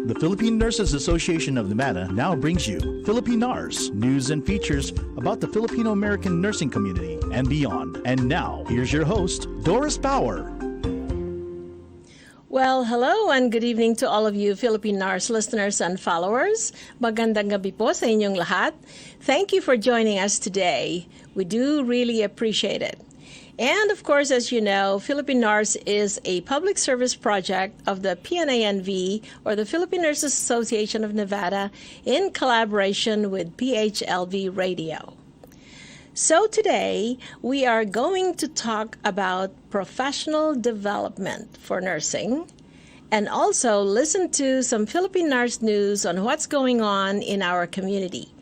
The Philippine Nurses Association of Nevada now brings you FilipiNARS, news and features about the Filipino-American nursing community and beyond. And now, here's your host, Doris Bauer. Well, hello and good evening to all of you FilipiNARS listeners and followers. Magandang gabi po sa inyong lahat. Thank you for joining us today. We do really appreciate it. And of course, as you know, FilipiNARS is a public service project of the PNANV, or the Philippine Nurses Association of Nevada, in collaboration with PHLV Radio. So today, we are going to talk about professional development for nursing and also listen to some FilipiNARS news on what's going on in our community.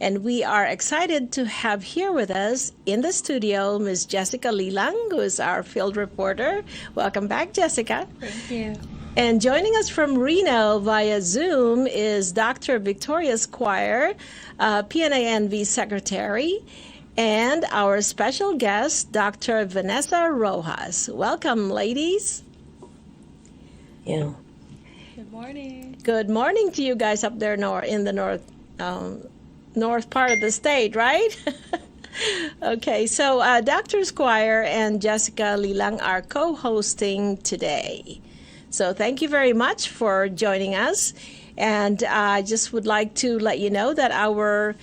And we are excited to have here with us in the studio Ms. Jessica Lilang, who is our field reporter. Welcome back, Jessica. Thank you. And joining us from Reno via Zoom is Dr. Victoria Squire, PNANV Secretary, and our special guest, Dr. Vanessa Rojas. Welcome, ladies. Yeah. Good morning. Good morning to you guys up there in the north part of the state, right? Okay, so Dr. Squire and Jessica Lilang are co-hosting today. So thank you very much for joining us. And I just would like to let you know that our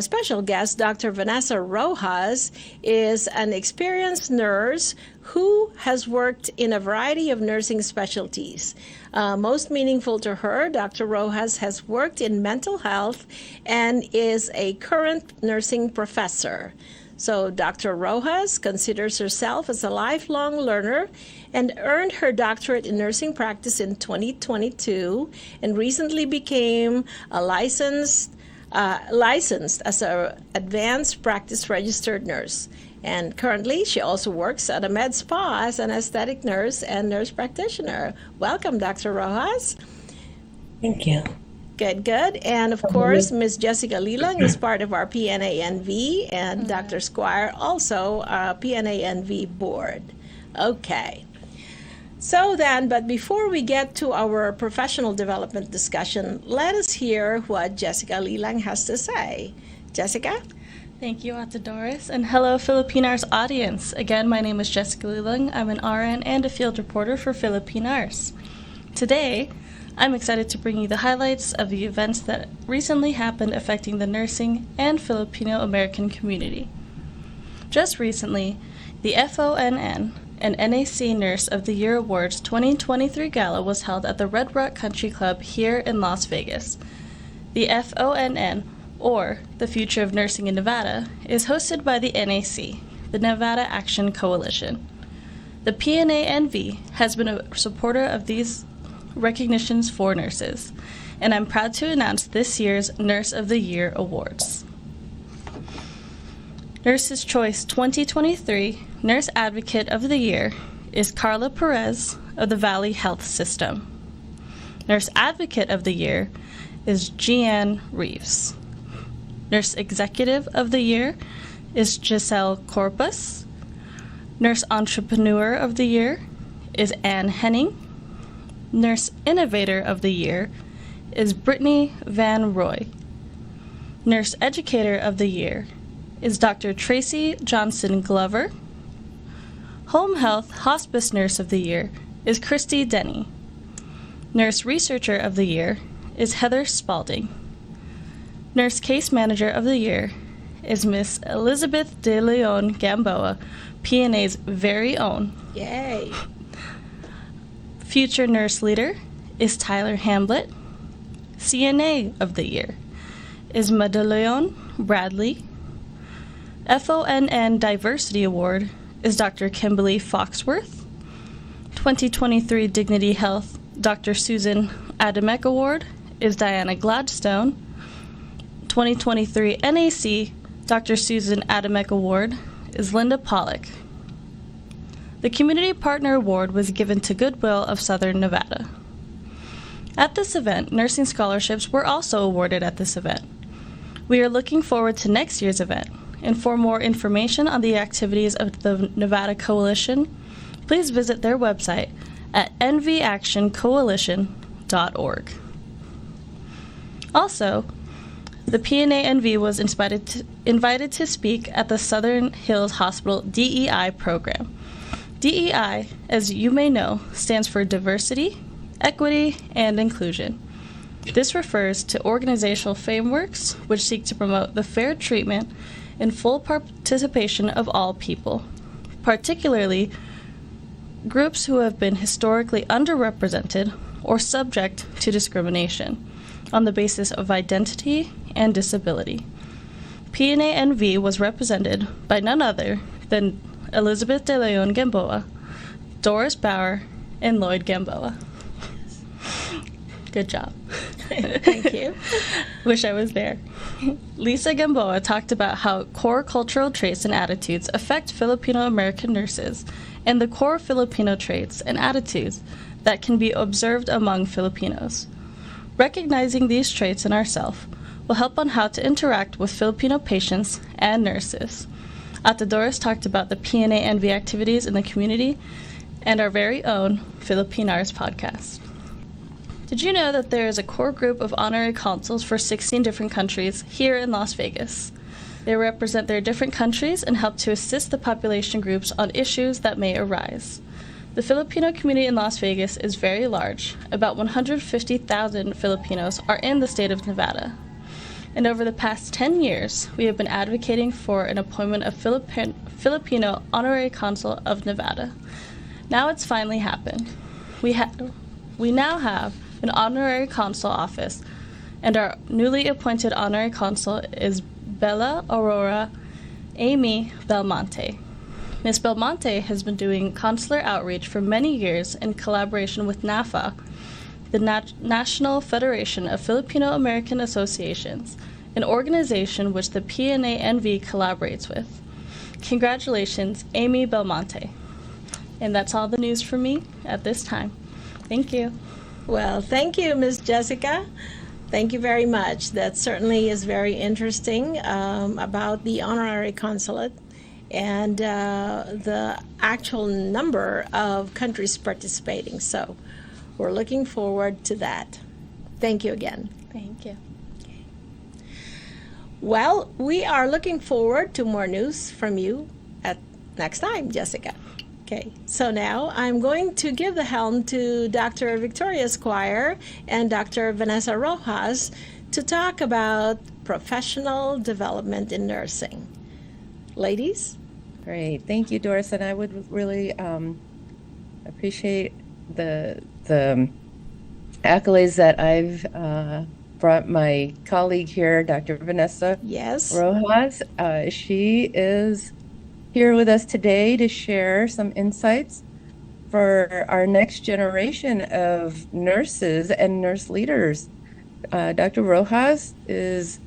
special guest, Dr. Vanessa Rojas, is an experienced nurse who has worked in a variety of nursing specialties. Most meaningful to her, Dr. Rojas has worked in mental health and is a current nursing professor. So Dr. Rojas considers herself as a lifelong learner and earned her doctorate in nursing practice in 2022 and recently became a licensed as an advanced practice registered nurse. And currently, she also works at a med spa as an aesthetic nurse and nurse practitioner. Welcome, Dr. Rojas. Thank you. Good, good. And of course, Ms. Jessica Lilang is part of our PNANV, and Dr. Squire also PNANV board. Okay. So then, but before we get to our professional development discussion, let us hear what Jessica Lilang has to say. Jessica? Thank you, Ate Doris, and hello, FilipiNARS audience. Again, my name is Jessica Lilang. I'm an RN and a field reporter for FilipiNARS. Today, I'm excited to bring you the highlights of the events that recently happened affecting the nursing and Filipino-American community. Just recently, the FONN and NAC Nurse of the Year Awards 2023 Gala was held at the Red Rock Country Club here in Las Vegas. The FONN, or the Future of Nursing in Nevada, is hosted by the NAC, the Nevada Action Coalition. The PNANV has been a supporter of these recognitions for nurses, and I'm proud to announce this year's Nurse of the Year Awards. Nurses Choice 2023 Nurse Advocate of the Year is Carla Perez of the Valley Health System. Nurse Advocate of the Year is Jeanne Reeves. Nurse Executive of the Year is Giselle Corpus. Nurse Entrepreneur of the Year is Anne Henning. Nurse Innovator of the Year is Brittany Van Roy. Nurse Educator of the Year is Dr. Tracy Johnson Glover. Home Health Hospice Nurse of the Year is Christy Denny. Nurse Researcher of the Year is Heather Spalding. Nurse Case Manager of the Year is Miss Elizabeth De Leon Gamboa, PNA's very own. Yay! Future Nurse Leader is Tyler Hamblett. CNA of the Year is Madeleine Bradley. FONN Diversity Award is Dr. Kimberly Foxworth. 2023 Dignity Health Dr. Susan Adamek Award is Diana Gladstone. 2023 NAC Dr. Susan Adamek Award is Linda Pollock. The Community Partner Award was given to Goodwill of Southern Nevada. At this event, nursing scholarships were also awarded at this event. We are looking forward to next year's event, and for more information on the activities of the Nevada Coalition, please visit their website at nvactioncoalition.org. Also, the PNANV was invited to speak at the Southern Hills Hospital DEI program. DEI, as you may know, stands for Diversity, Equity, and Inclusion. This refers to organizational frameworks which seek to promote the fair treatment and full participation of all people, particularly groups who have been historically underrepresented or subject to discrimination on the basis of identity and disability. PNANV was represented by none other than Elizabeth de Leon Gamboa, Doris Bauer, and Lloyd Gamboa. Good job. Thank you. Wish I was there. Lisa Gamboa talked about how core cultural traits and attitudes affect Filipino American nurses and the core Filipino traits and attitudes that can be observed among Filipinos. Recognizing these traits in ourselves will help on how to interact with Filipino patients and nurses. Ate Doris talked about the PNANV activities in the community and our very own FilipiNARS podcast. Did you know that there is a core group of honorary consuls for 16 different countries here in Las Vegas? They represent their different countries and help to assist the population groups on issues that may arise. The Filipino community in Las Vegas is very large. About 150,000 Filipinos are in the state of Nevada. And over the past 10 years, we have been advocating for an appointment of Filipino Honorary Consul of Nevada. Now it's finally happened. We now have an Honorary Consul office, and our newly appointed Honorary Consul is Bella Aurora Amy Belmonte. Ms. Belmonte has been doing consular outreach for many years in collaboration with NAFA, the National Federation of Filipino American Associations, an organization which the PNANV collaborates with. Congratulations, Amy Belmonte. And that's all the news from me at this time. Thank you. Well, thank you, Ms. Jessica. Thank you very much. That certainly is very interesting about the honorary consulate and the actual number of countries participating. So we're looking forward to that. Thank you again. Thank you. Well, we are looking forward to more news from you at next time, Jessica. Okay, so now I'm going to give the helm to Dr. Victoria Squire and Dr. Vanessa Rojas to talk about professional development in nursing. Ladies? Great. Thank you, Doris. And I would really appreciate the accolades that I've brought my colleague here, Dr. Vanessa Yes. Rojas. She is here with us today to share some insights for our next generation of nurses and nurse leaders. Dr. Rojas is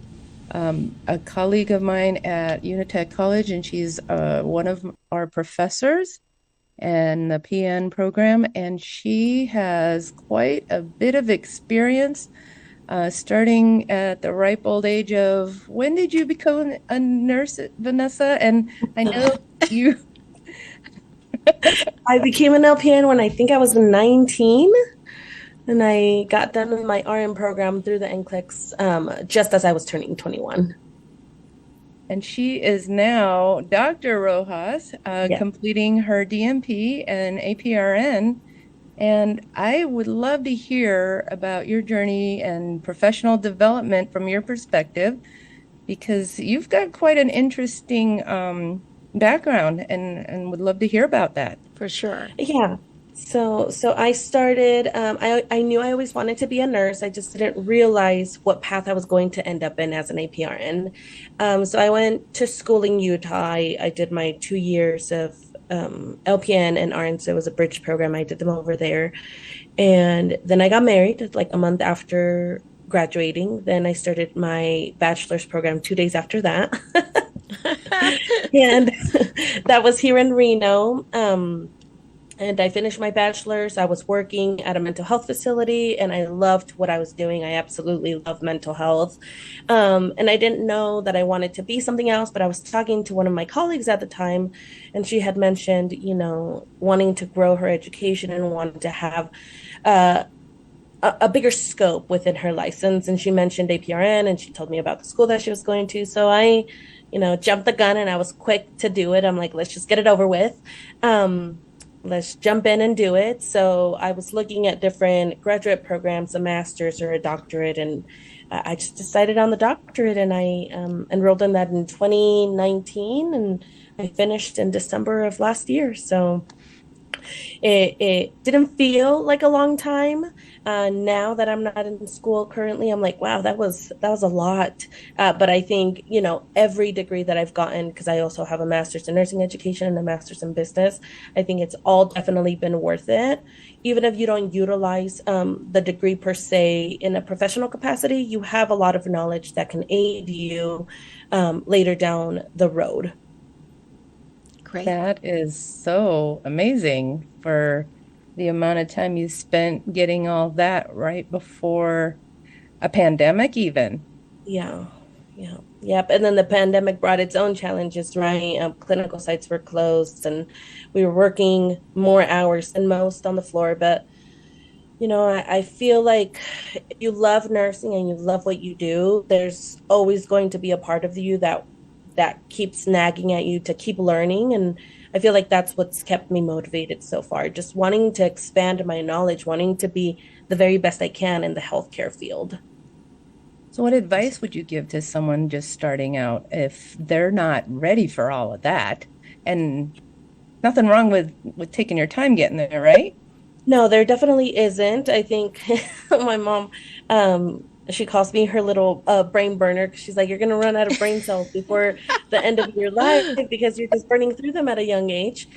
a colleague of mine at Unitec College, and she's one of our professors in the PN program, and she has quite a bit of experience starting at the ripe old age of, when did you become a nurse, Vanessa? And I know you... I became an LPN when I think I was 19, and I got done with my RN program through the NCLEX just as I was turning 21. And she is now Dr. Rojas, Yeah. completing her DMP and APRN. And I would love to hear about your journey and professional development from your perspective, because you've got quite an interesting background, and would love to hear about that. For sure. Yeah. So I started, I knew I always wanted to be a nurse. I just didn't realize what path I was going to end up in as an APRN. So I went to school in Utah. I did my 2 years of LPN and RN, so it was a bridge program. I did them over there. And then I got married like a month after graduating. Then I started my bachelor's program 2 days after that. And that was here in Reno. And I finished my bachelor's. I was working at a mental health facility, and I loved what I was doing. I absolutely love mental health. And I didn't know that I wanted to be something else, but I was talking to one of my colleagues at the time, and she had mentioned, wanting to grow her education and wanted to have a bigger scope within her license. And she mentioned APRN, and she told me about the school that she was going to. So I, jumped the gun, and I was quick to do it. I'm like, let's just get it over with. Let's jump in and do it. So I was looking at different graduate programs, a master's or a doctorate, and I just decided on the doctorate, and I enrolled in that in 2019, and I finished in December of last year. So it didn't feel like a long time. Now that I'm not in school currently, I'm like, wow, that was a lot. But I think, every degree that I've gotten, because I also have a master's in nursing education and a master's in business, I think it's all definitely been worth it. Even if you don't utilize the degree per se in a professional capacity, you have a lot of knowledge that can aid you later down the road. Great. That is so amazing for the amount of time you spent getting all that right before a pandemic even. Yeah. Yep. And then the pandemic brought its own challenges, right? Clinical sites were closed, and we were working more hours than most on the floor. But, I feel like if you love nursing and you love what you do, there's always going to be a part of you that keeps nagging at you to keep learning. And I feel like that's what's kept me motivated so far, just wanting to expand my knowledge, wanting to be the very best I can in the healthcare field. So what advice would you give to someone just starting out if they're not ready for all of that? And nothing wrong with taking your time getting there, right? No, there definitely isn't. I think my mom, she calls me her little brain burner, because she's like, you're going to run out of brain cells before the end of your life because you're just burning through them at a young age.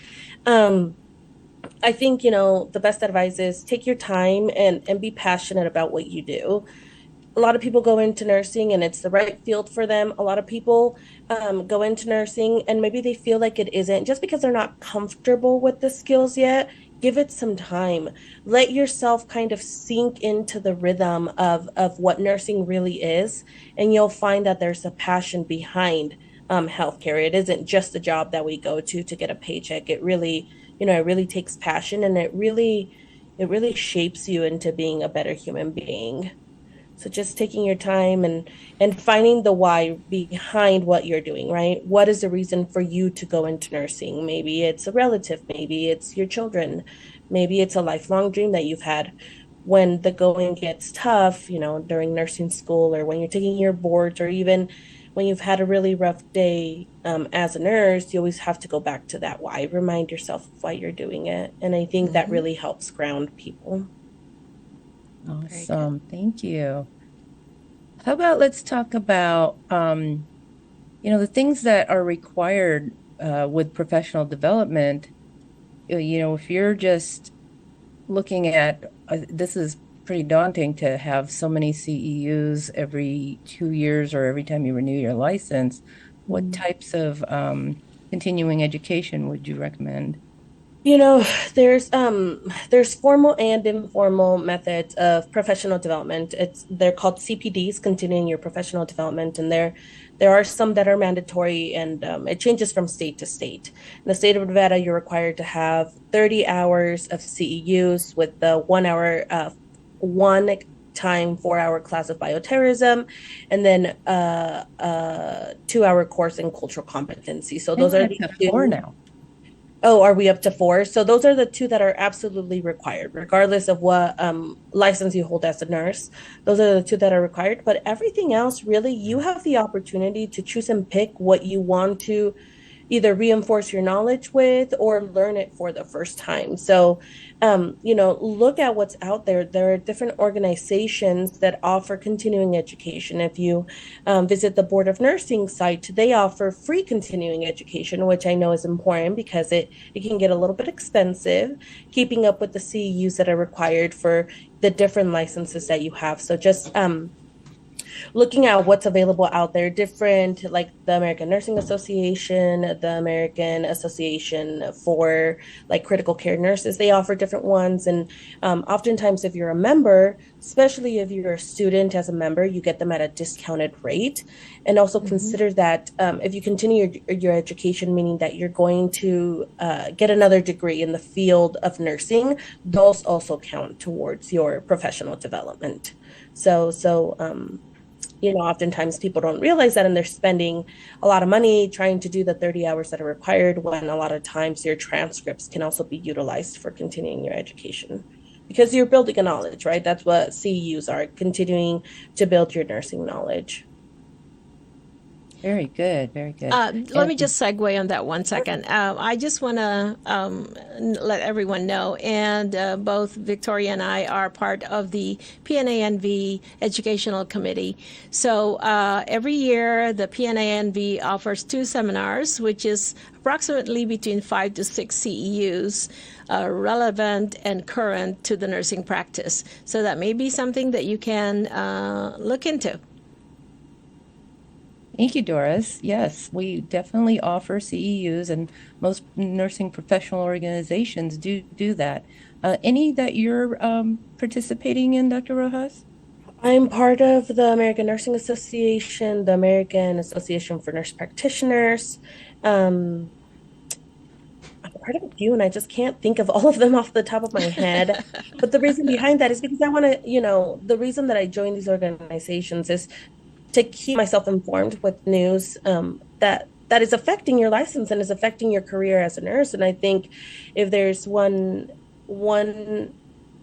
I think, the best advice is take your time and be passionate about what you do. A lot of people go into nursing and it's the right field for them. A lot of people go into nursing and maybe they feel like it isn't just because they're not comfortable with the skills yet. Give it some time. Let yourself kind of sink into the rhythm of what nursing really is, and you'll find that there's a passion behind healthcare. It isn't just a job that we go to get a paycheck. It really, it really takes passion, and it really shapes you into being a better human being. So just taking your time and finding the why behind what you're doing, right? What is the reason for you to go into nursing? Maybe it's a relative, maybe it's your children, maybe it's a lifelong dream that you've had. When the going gets tough, during nursing school, or when you're taking your boards, or even when you've had a really rough day as a nurse, you always have to go back to that why. Remind yourself of why you're doing it. And I think that really helps ground people. Awesome. Thank you. How about let's talk about, the things that are required with professional development. If you're just looking at, this is pretty daunting to have so many CEUs every 2 years or every time you renew your license. What types of continuing education would you recommend? There's formal and informal methods of professional development. They're called CPDs, continuing your professional development, and there are some that are mandatory, and it changes from state to state. In the state of Nevada, you're required to have 30 hours of CEUs with the 1 hour, 1 time 4-hour class of bioterrorism, and then a 2-hour course in cultural competency. So those are the 4 now. Oh, are we up to 4? So those are the 2 that are absolutely required, regardless of what license you hold as a nurse. Those are the 2 that are required. But everything else, really, you have the opportunity to choose and pick what you want to either reinforce your knowledge with or learn it for the first time. So, look at what's out there. There are different organizations that offer continuing education. If you visit the Board of Nursing site, they offer free continuing education, which I know is important because it can get a little bit expensive, keeping up with the CEUs that are required for the different licenses that you have. So just looking at what's available out there, different, like the American Nursing Association, the American Association for like critical care nurses, they offer different ones. And oftentimes if you're a member, especially if you're a student as a member, you get them at a discounted rate. And also consider that if you continue your education, meaning that you're going to get another degree in the field of nursing, those also count towards your professional development. So oftentimes people don't realize that, and they're spending a lot of money trying to do the 30 hours that are required, when a lot of times your transcripts can also be utilized for continuing your education, because you're building a knowledge, right? That's what CEUs are, continuing to build your nursing knowledge. Very good, very good. Let me just segue on that 1 second. I just want to let everyone know, and both Victoria and I are part of the PNANV Educational Committee. So every year, the PNANV offers 2 seminars, which is approximately between 5 to 6 CEUs, relevant and current to the nursing practice. So that may be something that you can look into. Thank you, Doris. Yes, we definitely offer CEUs, and most nursing professional organizations do that. Any that you're participating in, Dr. Rojas? I'm part of the American Nursing Association, the American Association for Nurse Practitioners. I'm part of a few, and I just can't think of all of them off the top of my head. But the reason behind that is because I want to, the reason that I joined these organizations is to keep myself informed with news that is affecting your license and is affecting your career as a nurse. And I think if there's one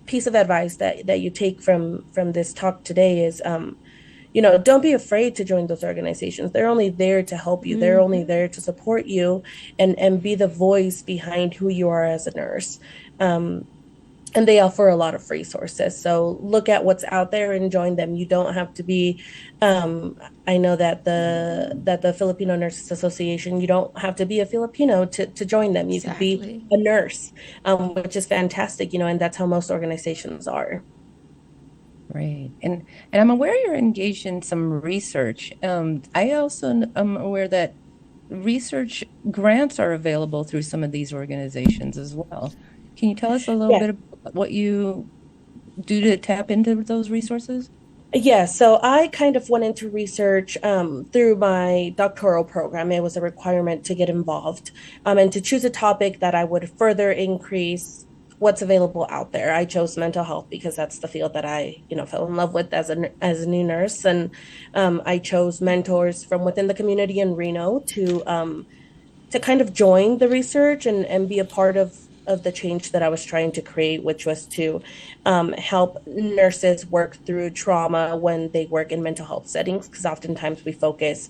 piece of advice that you take from this talk today is, don't be afraid to join those organizations. They're only there to help you. They're only there to support you and be the voice behind who you are as a nurse. And they offer a lot of resources. So look at what's out there and join them. You don't have to be, I know that the Filipino Nurses Association, you don't have to be a Filipino to join them. You could be a nurse, which is fantastic, and that's how most organizations are. Right. And I'm aware you're engaged in some research. I also am aware that research grants are available through some of these organizations as well. Can you tell us a little bit about what you do to tap into those resources? Yeah, so I kind of went into research through my doctoral program. It was a requirement to get involved and to choose a topic that I would further increase what's available out there. I chose mental health because that's the field that I, fell in love with as a new nurse, and I chose mentors from within the community in Reno to kind of join the research and be a part of the change that I was trying to create, which was to help nurses work through trauma when they work in mental health settings, because oftentimes we focus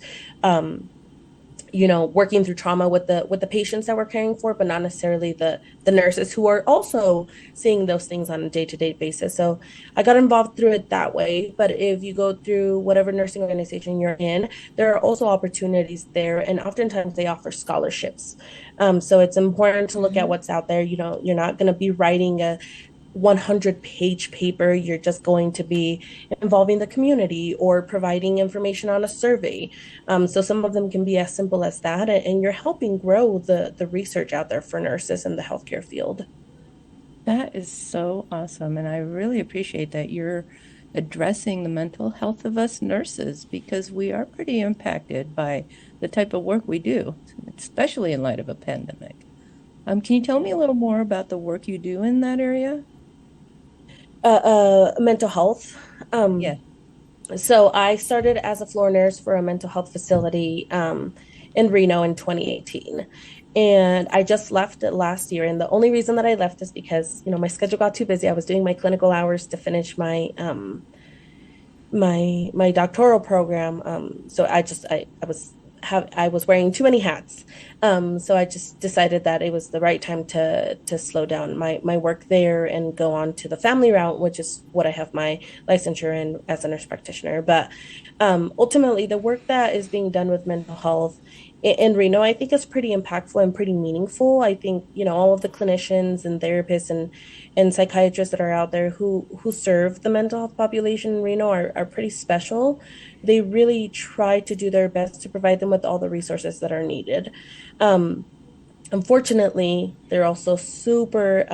working through trauma with the patients that we're caring for, but not necessarily the nurses who are also seeing those things on a day-to-day basis. So I got involved through it that way. But if you go through whatever nursing organization you're in, there are also opportunities there, and oftentimes they offer scholarships. So it's important to look at what's out there. You're not going to be writing a 100-page paper. You're just going to be involving the community or providing information on a survey. So some of them can be as simple as that, and you're helping grow the research out there for nurses in the healthcare field. That is so awesome, and I really appreciate that you're addressing the mental health of us nurses, because we are pretty impacted by the type of work we do, especially in light of a pandemic. Can you tell me a little more about the work you do in that area? Mental health. Yeah. So I started as a floor nurse for a mental health facility in Reno in 2018. And I just left it last year. And the only reason that I left is because, my schedule got too busy. I was doing my clinical hours to finish my my doctoral program. So I was wearing too many hats. So I just decided that it was the right time to slow down my work there and go on to the family route, which is what I have my licensure in as a nurse practitioner. But ultimately, the work that is being done with mental health in Reno, I think is pretty impactful and pretty meaningful. I think, all of the clinicians and therapists and psychiatrists that are out there who serve the mental health population in Reno are pretty special. They really try to do their best to provide them with all the resources that are needed. Unfortunately, they're also super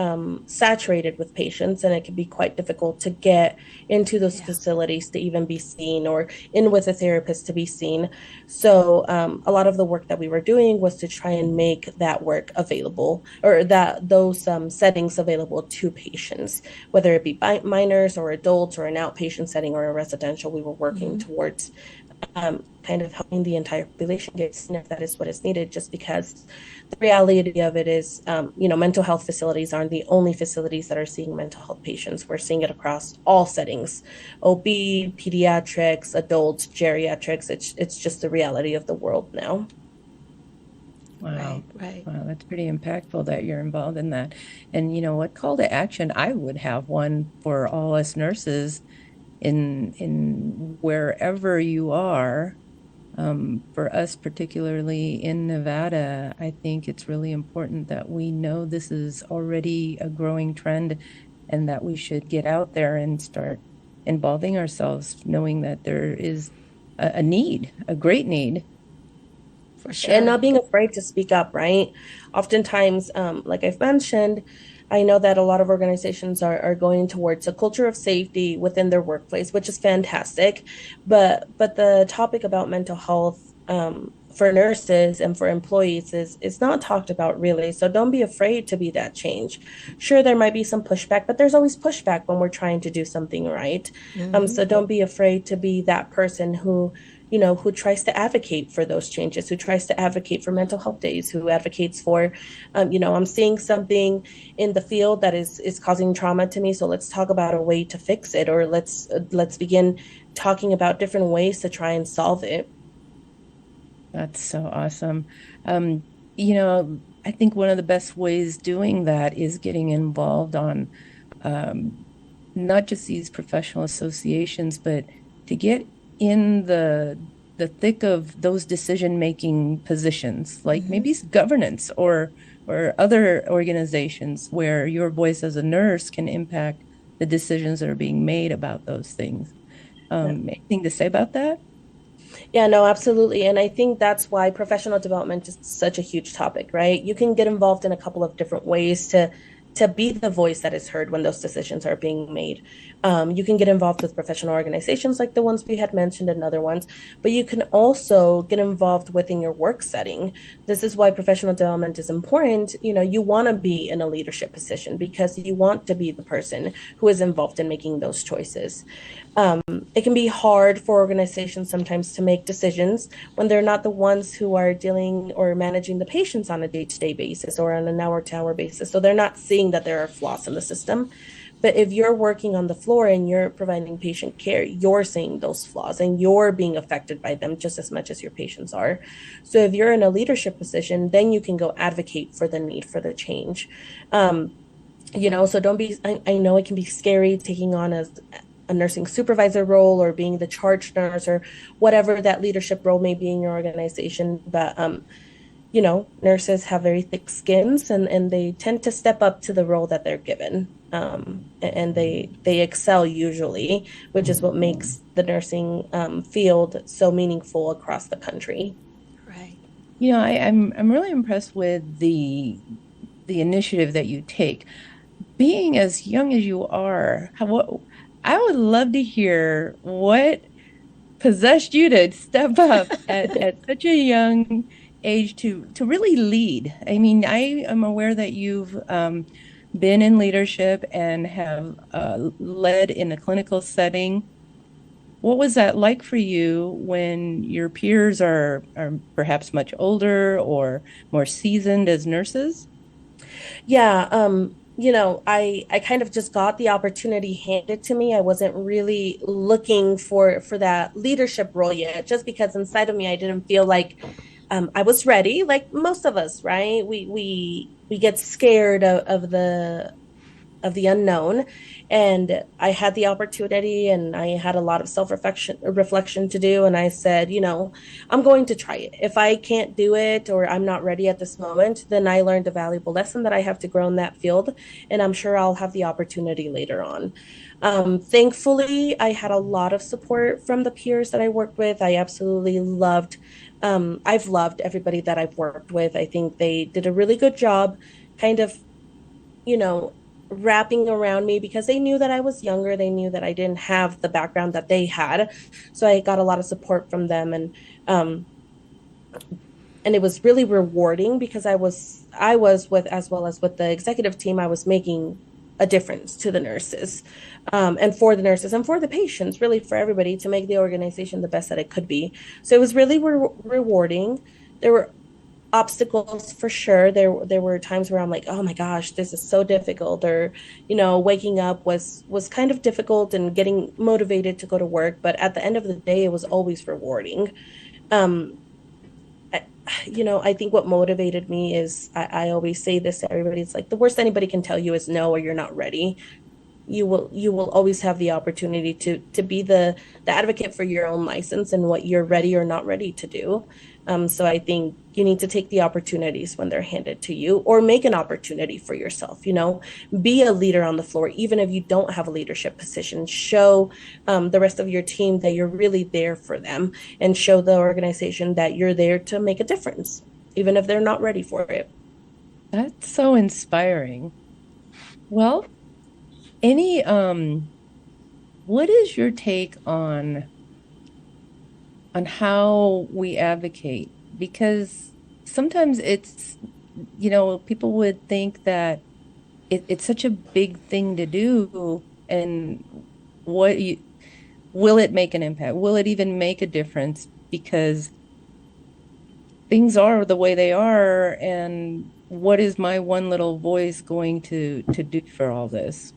saturated with patients, and it can be quite difficult to get into those facilities to even be seen, or in with a therapist to be seen. So a lot of the work that we were doing was to try and make that work available, or those settings available to patients, whether it be minors or adults or an outpatient setting or a residential. We were working towards kind of helping the entire population get seen if that is what is needed, just because the reality of it is, mental health facilities aren't the only facilities that are seeing mental health patients. We're seeing it across all settings: OB, pediatrics, adults, geriatrics. It's just the reality of the world now. Wow. Right. Wow, that's pretty impactful that you're involved in that. And you know what call to action? I would have one for all us nurses in wherever you are. For us, particularly in Nevada, I think it's really important that we know this is already a growing trend, and that we should get out there and start involving ourselves, knowing that there is a need, a great need. For sure. And not being afraid to speak up, right? Oftentimes, like I've mentioned, I know that a lot of organizations are going towards a culture of safety within their workplace, which is fantastic. But the topic about mental health for nurses and for employees is not talked about really. So don't be afraid to be that change. Sure, there might be some pushback, but there's always pushback when we're trying to do something right. So don't be afraid to be that person who tries to advocate for those changes, who tries to advocate for mental health days, who advocates for, I'm seeing something in the field that is causing trauma to me. So let's talk about a way to fix it, or let's begin talking about different ways to try and solve it. That's so awesome. I think one of the best ways doing that is getting involved on not just these professional associations, but to get in the thick of those decision-making positions, like maybe governance or other organizations where your voice as a nurse can impact the decisions that are being made about those things. Anything to say about that? Yeah, no, absolutely. And I think that's why professional development is such a huge topic, right? You can get involved in a couple of different ways to be the voice that is heard when those decisions are being made. You can get involved with professional organizations like the ones we had mentioned and other ones, but you can also get involved within your work setting. This is why professional development is important. You want to be in a leadership position because you want to be the person who is involved in making those choices. It can be hard for organizations sometimes to make decisions when they're not the ones who are dealing or managing the patients on a day-to-day basis or on an hour-to-hour basis. So they're not seeing that there are flaws in the system. But if you're working on the floor and you're providing patient care, you're seeing those flaws and you're being affected by them just as much as your patients are. So if you're in a leadership position, then you can go advocate for the need for the change. So don't be, I know it can be scary taking on a nursing supervisor role or being the charge nurse or whatever that leadership role may be in your organization. But, nurses have very thick skins and they tend to step up to the role that they're given. And they excel usually, which is what makes the nursing field so meaningful across the country. Right. I'm really impressed with the initiative that you take. Being as young as you are, I would love to hear what possessed you to step up at such a young age to really lead. I mean, I am aware that you've been in leadership and have led in a clinical setting. What was that like for you when your peers are perhaps much older or more seasoned as nurses? Yeah, I kind of just got the opportunity handed to me. I wasn't really looking for that leadership role yet, just because inside of me, I didn't feel like I was ready, like most of us, right? We get scared of the the unknown. And I had the opportunity, and I had a lot of reflection to do. And I said, I'm going to try it. If I can't do it, or I'm not ready at this moment, then I learned a valuable lesson that I have to grow in that field. And I'm sure I'll have the opportunity later on. Thankfully, I had a lot of support from the peers that I worked with. I absolutely loved, I've loved everybody that I've worked with. I think they did a really good job kind of, wrapping around me, because they knew that I was younger. They knew that I didn't have the background that they had. So I got a lot of support from them. And it was really rewarding, because I was with, as well as with the executive team, I was making a difference to the nurses, and for the nurses and for the patients, really for everybody, to make the organization the best that it could be. So it was really rewarding. There were obstacles for sure. There were times where I'm like, oh my gosh, this is so difficult, or waking up was kind of difficult, and getting motivated to go to work. But at the end of the day, it was always rewarding. I think what motivated me is, I always say this to everybody, it's like, the worst anybody can tell you is no, or you're not ready. You will always have the opportunity to be the advocate for your own license and what you're ready or not ready to do. So I think you need to take the opportunities when they're handed to you, or make an opportunity for yourself. Be a leader on the floor, even if you don't have a leadership position. Show the rest of your team that you're really there for them, and show the organization that you're there to make a difference, even if they're not ready for it. That's so inspiring. Well, what is your take on how we advocate? Because sometimes it's, people would think that it's such a big thing to do, and will it make an impact? Will it even make a difference? Because things are the way they are, and what is my one little voice going to do for all this?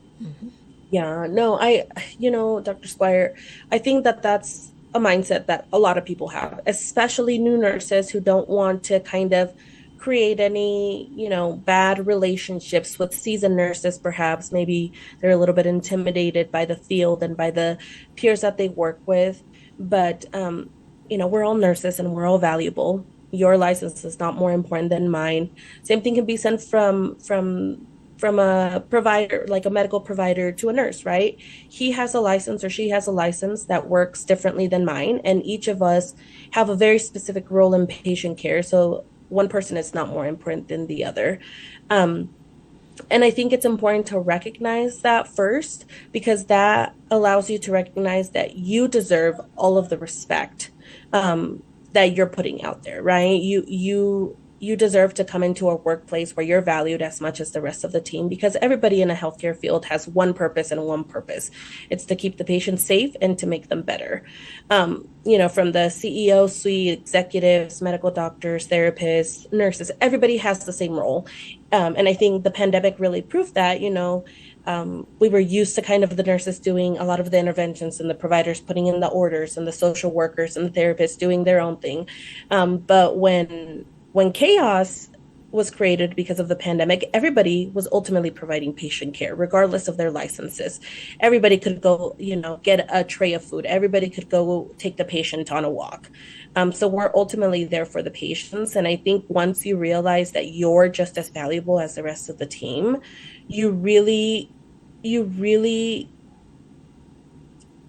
Yeah, no, Dr. Squire, I think that that's a mindset that a lot of people have, especially new nurses who don't want to kind of create any, bad relationships with seasoned nurses. Perhaps maybe they're a little bit intimidated by the field and by the peers that they work with. But, we're all nurses, and we're all valuable. Your license is not more important than mine. Same thing can be sent from a provider, like a medical provider, to a nurse, right? He has a license, or she has a license that works differently than mine. And each of us have a very specific role in patient care. So one person is not more important than the other. And I think it's important to recognize that first, because that allows you to recognize that you deserve all of the respect that you're putting out there, right? You deserve to come into a workplace where you're valued as much as the rest of the team, because everybody in a healthcare field has one purpose and one purpose. It's to keep the patient safe and to make them better. From the CEO suite, executives, medical doctors, therapists, nurses, everybody has the same role. And I think the pandemic really proved that, we were used to kind of the nurses doing a lot of the interventions, and the providers putting in the orders, and the social workers and the therapists doing their own thing. But when chaos was created because of the pandemic, everybody was ultimately providing patient care, regardless of their licenses. Everybody could go, get a tray of food. Everybody could go take the patient on a walk. So we're ultimately there for the patients. And I think once you realize that you're just as valuable as the rest of the team, you really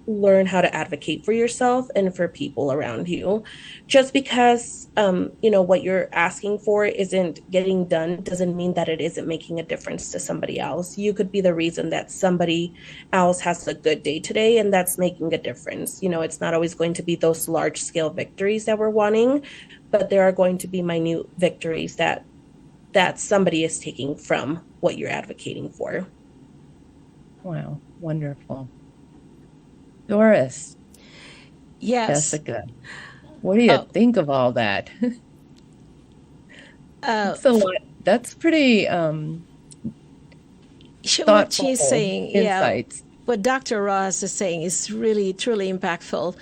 learn how to advocate for yourself and for people around you. Just because what you're asking for isn't getting done doesn't mean that it isn't making a difference to somebody else. You could be the reason that somebody else has a good day today, and that's making a difference. It's not always going to be those large scale victories that we're wanting, but there are going to be minute victories that somebody is taking from what you're advocating for. Wow, wonderful. Doris. Yes. Jessica, what do you think of all that? That's pretty what thoughtful she's saying, insights. what Dr. Rojas is saying is really, truly impactful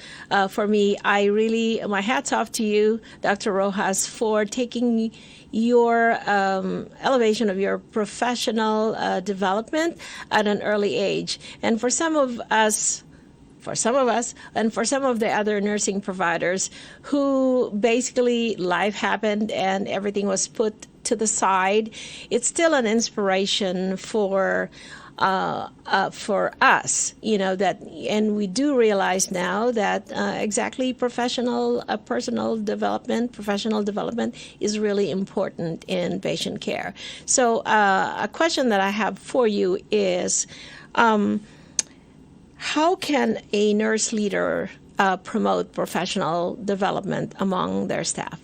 for me. My hat's off to you, Dr. Rojas, for taking your elevation of your professional development at an early age. And for some of us, and for some of the other nursing providers who basically life happened and everything was put to the side, it's still an inspiration for us, that, and we do realize now that exactly professional development is really important in patient care. So a question that I have for you is, how can a nurse leader promote professional development among their staff?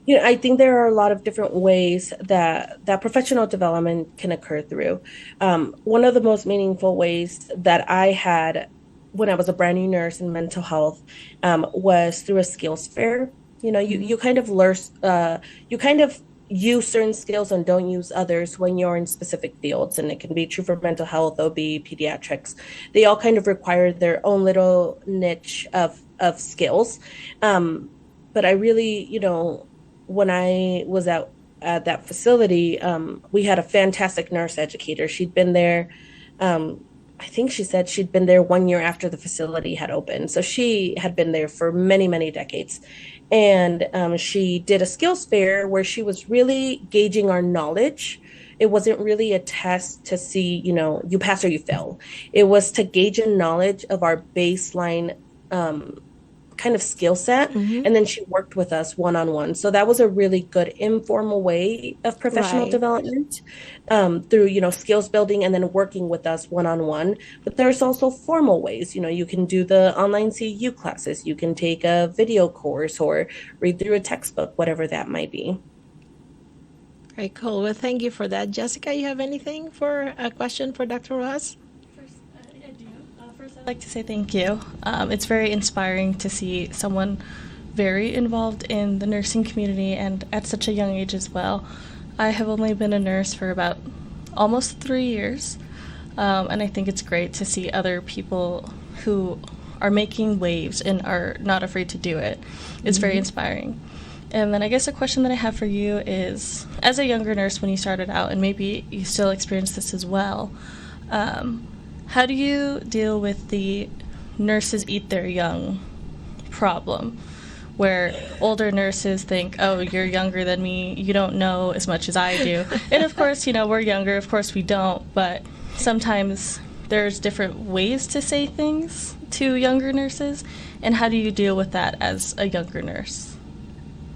I think there are a lot of different ways that professional development can occur through. One of the most meaningful ways that I had when I was a brand new nurse in mental health was through a skills fair. You kind of learn, you kind of use certain skills and don't use others when you're in specific fields. And it can be true for mental health, OB, pediatrics. They all kind of require their own little niche of skills. But I really, when I was at that facility, we had a fantastic nurse educator. She'd been there, I think she said she'd been there 1 year after the facility had opened. So she had been there for many, many decades. And she did a skills fair where she was really gauging our knowledge. It wasn't really a test to see, you pass or you fail. It was to gauge a knowledge of our baseline kind of skill set. Mm-hmm. And then she worked with us one-on-one. So that was a really good informal way of professional development through, skills building and then working with us one-on-one. But there's also formal ways, you can do the online CEU classes, you can take a video course or read through a textbook, whatever that might be. Very cool. Well, thank you for that. Jessica, you have anything for a question for Dr. Rojas? First, I'd like to say thank you. It's very inspiring to see someone very involved in the nursing community and at such a young age as well. I have only been a nurse for about almost 3 years, and I think it's great to see other people who are making waves and are not afraid to do it. It's very inspiring. And then I guess a question that I have for you is, as a younger nurse when you started out, and maybe you still experience this as well, how do you deal with the nurses eat their young problem, where older nurses think, oh, you're younger than me, you don't know as much as I do. And of course, we're younger, of course we don't, but sometimes there's different ways to say things to younger nurses. And how do you deal with that as a younger nurse?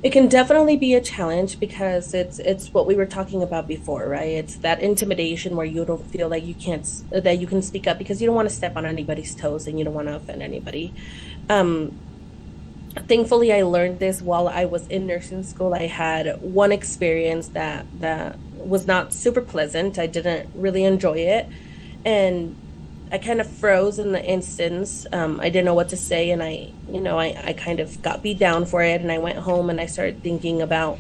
It can definitely be a challenge because it's what we were talking about before, right? It's that intimidation where you don't feel like you can speak up because you don't want to step on anybody's toes and you don't want to offend anybody. Thankfully, I learned this while I was in nursing school. I had one experience that was not super pleasant. I didn't really enjoy it, and I kind of froze in the instance. I didn't know what to say, and I kind of got beat down for it. And I went home and I started thinking about,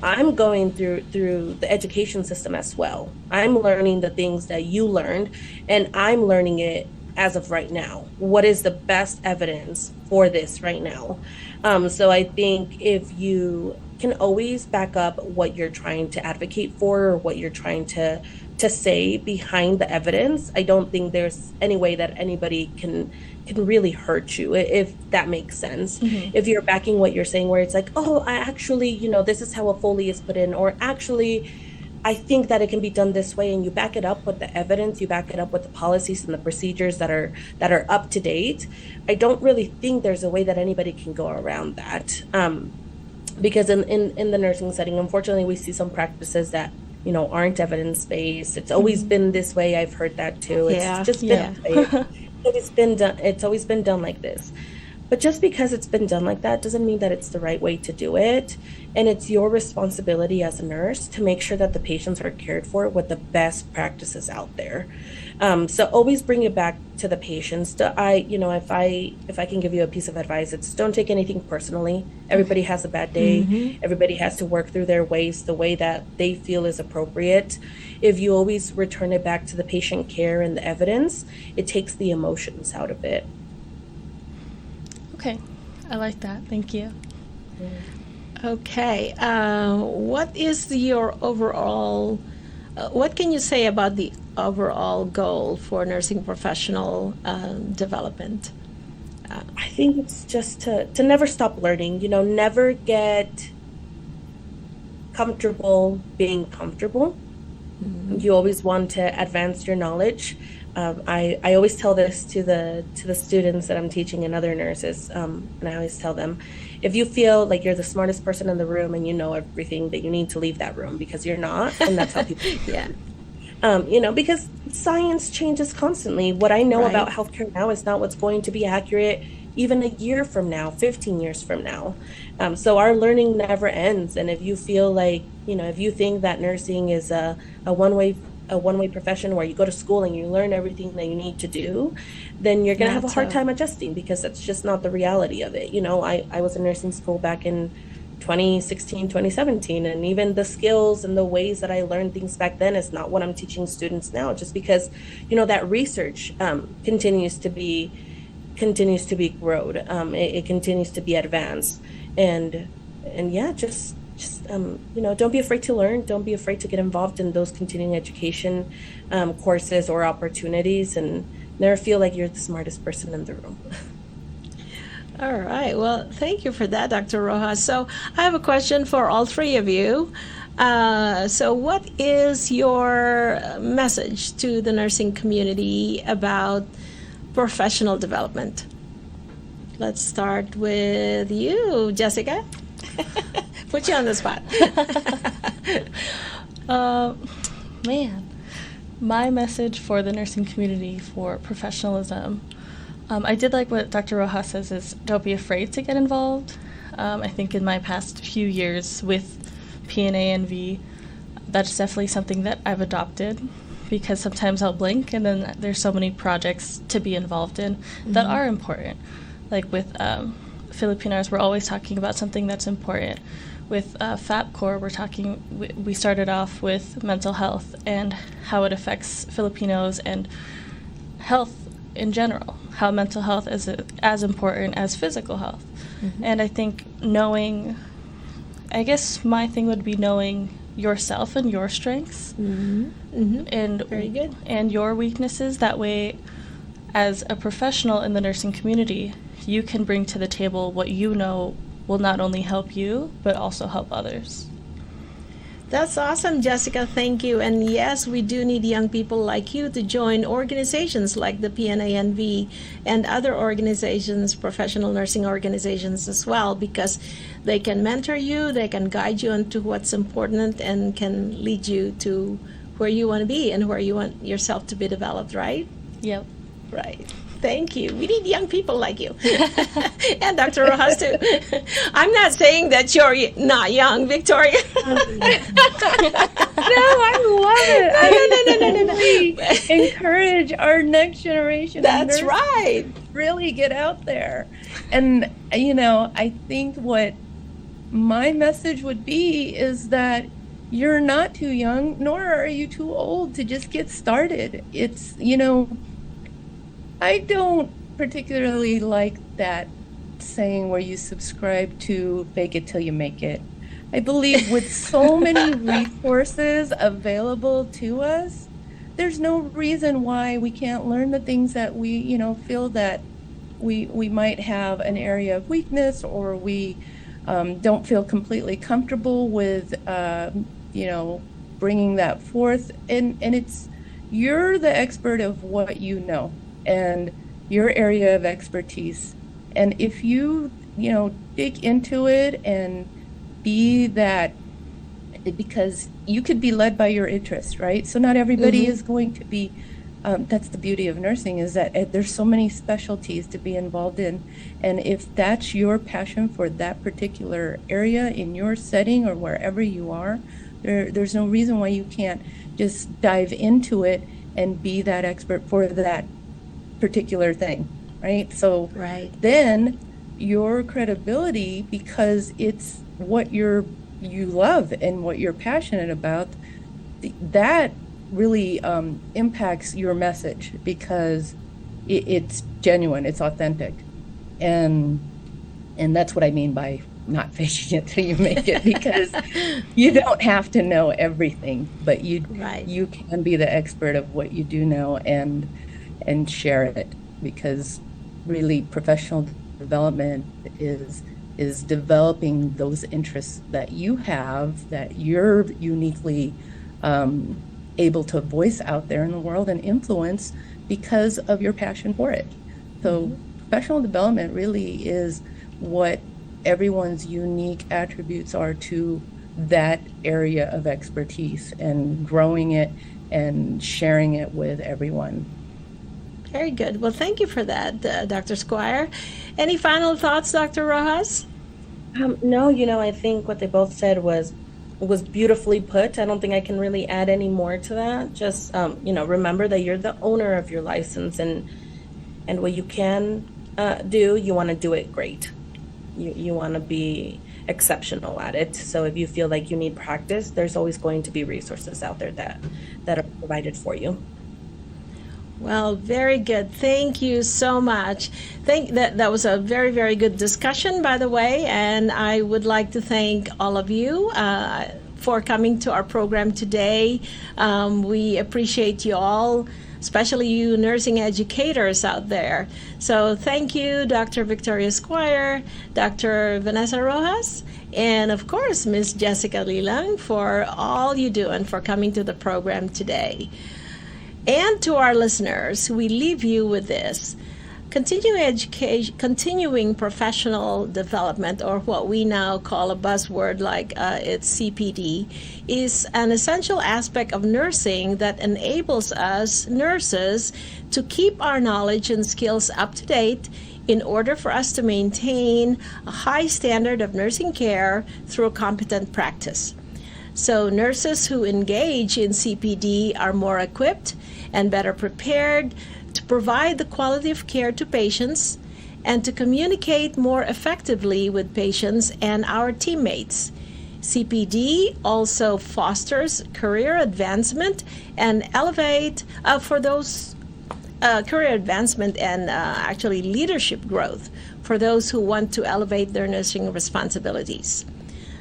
I'm going through the education system as well. I'm learning the things that you learned, and I'm learning it as of right now. What is the best evidence for this right now? So I think if you can always back up what you're trying to advocate for or what you're trying to say behind the evidence, I don't think there's any way that anybody can really hurt you, if that makes sense. Mm-hmm. If you're backing what you're saying, where it's like, oh, I actually, this is how a Foley is put in, or actually, I think that it can be done this way, and you back it up with the evidence, you back it up with the policies and the procedures that are up to date. I don't really think there's a way that anybody can go around that. Because in the nursing setting, unfortunately, we see some practices that aren't evidence-based. It's always been this way. I've heard that too. It's just been it's always been done like this. But just because it's been done like that doesn't mean that it's the right way to do it. And it's your responsibility as a nurse to make sure that the patients are cared for with the best practices out there. So always bring it back to the patients. If I can give you a piece of advice, it's don't take anything personally. Everybody has a bad day. Everybody has to work through their ways the way that they feel is appropriate. If you always return it back to the patient care and the evidence, it takes the emotions out of it. Okay, I like that. Thank you. Okay. What is your overall, what can you say about the overall goal for nursing professional development? I think it's just to never stop learning, never get comfortable being comfortable. You always want to advance your knowledge. I always tell this to the students that I'm teaching and other nurses, and I always tell them, if you feel like you're the smartest person in the room and you know everything, that you need to leave that room, because you're not, and that's how people yeah. Because science changes constantly. What I know about healthcare now is not what's going to be accurate even a year from now, 15 years from now. So our learning never ends. And if you feel like, if you think that nursing is a one-way profession where you go to school and you learn everything that you need to do, then you're going to have a hard time adjusting, because that's just not the reality of it. I was in nursing school back in 2016, 2017, and even the skills and the ways that I learned things back then is not what I'm teaching students now, just because, that research continues to be growed. It continues to be advanced. And yeah, just don't be afraid to learn. Don't be afraid to get involved in those continuing education courses or opportunities, and never feel like you're the smartest person in the room. All right. Well, thank you for that, Dr. Rojas. So I have a question for all three of you. So what is your message to the nursing community about professional development? Let's start with you, Jessica. Put you on the spot. Man, my message for the nursing community for professionalism, I did like what Dr. Rojas says, is don't be afraid to get involved. I think in my past few years with PNANV, that's definitely something that I've adopted, because sometimes I'll blink and then there's so many projects to be involved in that are important. Like with FilipiNARS, we're always talking about something that's important. With FAPCOR, we started off with mental health and how it affects Filipinos and health in general, how mental health is as important as physical health. And I think I guess my thing would be knowing yourself and your strengths and Very good. And your weaknesses. That way, as a professional in the nursing community, you can bring to the table what you know will not only help you, but also help others. That's awesome, Jessica. Thank you. And yes, we do need young people like you to join organizations like the PNANV and other organizations, professional nursing organizations as well, because they can mentor you, they can guide you into what's important, and can lead you to where you want to be and where you want yourself to be developed, right? Yep. Right. Thank you. We need young people like you. And Dr. Rojas, too. I'm not saying that you're not young, Victoria. No, I love it. No. Encourage our next generation. That's right. Really get out there. And, I think what my message would be is that you're not too young, nor are you too old to just get started. It's, I don't particularly like that saying where you subscribe to fake it till you make it. I believe with so many resources available to us, there's no reason why we can't learn the things that we, feel that we might have an area of weakness, or we don't feel completely comfortable with, bringing that forth. And you're the expert of what you know and your area of expertise. And if you, dig into it and be that, because you could be led by your interest, right? So not everybody is going to be, that's the beauty of nursing, is that there's so many specialties to be involved in. And if that's your passion for that particular area in your setting or wherever you are, there's no reason why you can't just dive into it and be that expert for that particular thing, right? So Right. then your credibility, because it's what you love and what you're passionate about, that really impacts your message, because it's genuine, it's authentic, and that's what I mean by not faking it till you make it, because you don't have to know everything, but Right. you can be the expert of what you do know and share it, because really professional development is developing those interests that you have, that you're uniquely able to voice out there in the world and influence because of your passion for it. So professional development really is what everyone's unique attributes are to that area of expertise, and growing it and sharing it with everyone. Very good. Well, thank you for that, Dr. Squire. Any final thoughts, Dr. Rojas? No, I think what they both said was beautifully put. I don't think I can really add any more to that. Just remember that you're the owner of your license, and what you can do, you want to do it great. You want to be exceptional at it. So if you feel like you need practice, there's always going to be resources out there that are provided for you. Well, very good. Thank you so much. That was a very, very good discussion, by the way, and I would like to thank all of you for coming to our program today. We appreciate you all, especially you nursing educators out there. So thank you, Dr. Victoria Squire, Dr. Vanessa Rojas, and of course, Miss Jessica Lilang, for all you do and for coming to the program today. And to our listeners, we leave you with this. Continuing professional development, or what we now call a buzzword like it's CPD, is an essential aspect of nursing that enables us nurses to keep our knowledge and skills up to date in order for us to maintain a high standard of nursing care through competent practice. So nurses who engage in CPD are more equipped and better prepared to provide the quality of care to patients and to communicate more effectively with patients and our teammates. CPD also fosters career advancement and actually leadership growth for those who want to elevate their nursing responsibilities.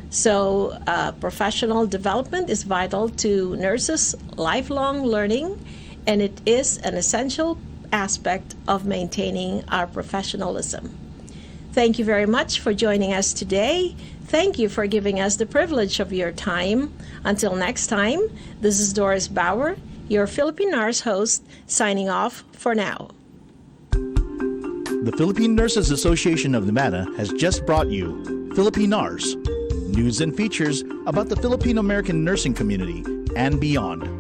So professional development is vital to nurses' lifelong learning, and it is an essential aspect of maintaining our professionalism. Thank you very much for joining us today. Thank you for giving us the privilege of your time. Until next time, this is Doris Bauer, your FilipiNARS host, signing off for now. The Philippine Nurses Association of Nevada has just brought you FilipiNARS, news and features about the Filipino American nursing community and beyond.